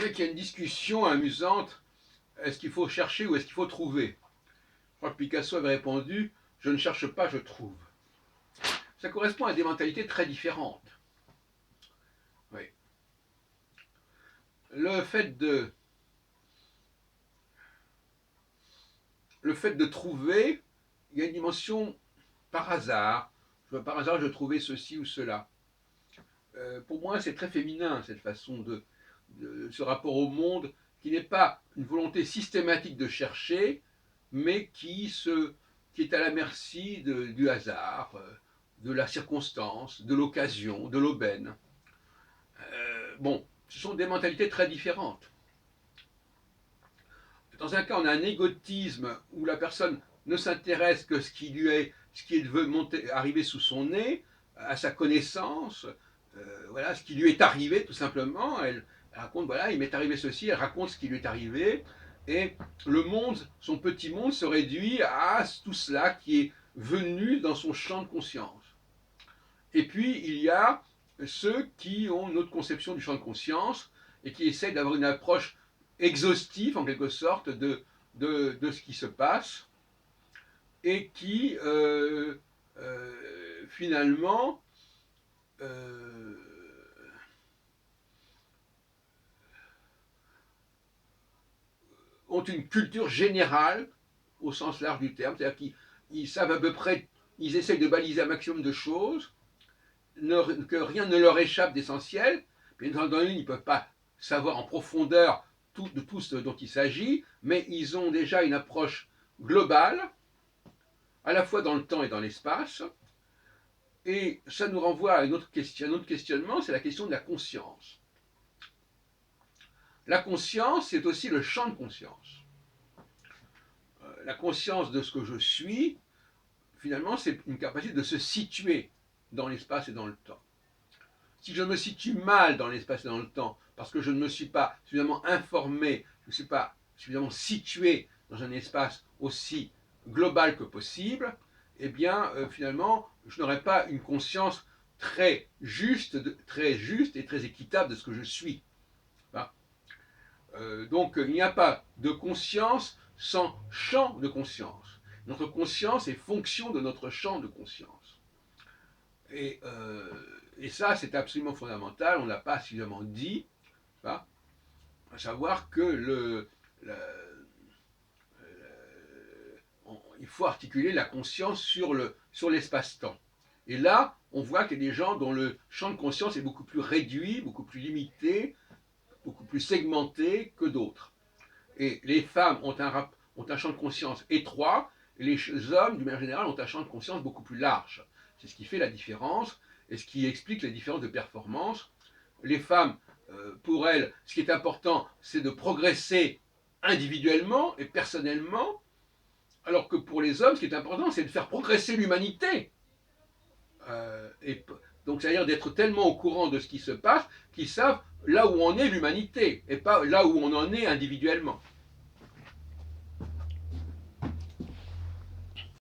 voulez qu'il y a une discussion amusante, est-ce qu'il faut chercher ou est-ce qu'il faut trouver? Je crois que Picasso avait répondu, je ne cherche pas, je trouve. Ça correspond à des mentalités très différentes. Oui. Le fait de trouver, il y a une dimension par hasard. Par hasard, je trouvais ceci ou cela. Pour moi, c'est très féminin, cette façon de ce rapport au monde, qui n'est pas une volonté systématique de chercher, mais qui est à la merci du hasard, de la circonstance, de l'occasion, de l'aubaine. Bon, ce sont des mentalités très différentes. Dans un cas, on a un égotisme où la personne ne s'intéresse que ce qui veut arriver sous son nez, à sa connaissance, voilà, ce qui lui est arrivé tout simplement. Elle raconte, voilà, il m'est arrivé ceci, elle raconte ce qui lui est arrivé, et le monde, son petit monde, se réduit à tout cela qui est venu dans son champ de conscience. Et puis, il y a ceux qui ont une autre conception du champ de conscience et qui essayent d'avoir une approche exhaustive, en quelque sorte, de ce qui se passe et qui, finalement, ont une culture générale au sens large du terme, c'est-à-dire qu'ils savent à peu près, ils essayent de baliser un maximum de choses, que rien ne leur échappe d'essentiel. Bien entendu, ils ne peuvent pas savoir en profondeur de tout ce dont il s'agit, mais ils ont déjà une approche globale, à la fois dans le temps et dans l'espace. Et ça nous renvoie à un autre questionnement, c'est la question de la conscience. La conscience, c'est aussi le champ de conscience. La conscience de ce que je suis, finalement, c'est une capacité de se situer dans l'espace et dans le temps. Si je me situe mal dans l'espace et dans le temps, parce que je ne me suis pas suffisamment informé, je ne suis pas suffisamment situé dans un espace aussi global que possible, eh bien, finalement, je n'aurai pas une conscience très juste et très équitable de ce que je suis. Donc, il n'y a pas de conscience sans champ de conscience. Notre conscience est fonction de notre champ de conscience. Et ça, c'est absolument fondamental, on ne l'a pas suffisamment dit, à savoir que il faut articuler la conscience sur l'espace-temps. Et là, on voit qu'il y a des gens dont le champ de conscience est beaucoup plus réduit, beaucoup plus limité, beaucoup plus segmenté que d'autres. Et les femmes ont un champ de conscience étroit, et les hommes, d'une manière générale, ont un champ de conscience beaucoup plus large. C'est ce qui fait la différence, et ce qui explique les différences de performance. Les femmes, pour elles, ce qui est important, c'est de progresser individuellement et personnellement, alors que pour les hommes, ce qui est important, c'est de faire progresser l'humanité. Donc, c'est-à-dire d'être tellement au courant de ce qui se passe qu'ils savent là où en est l'humanité, et pas là où on en est individuellement.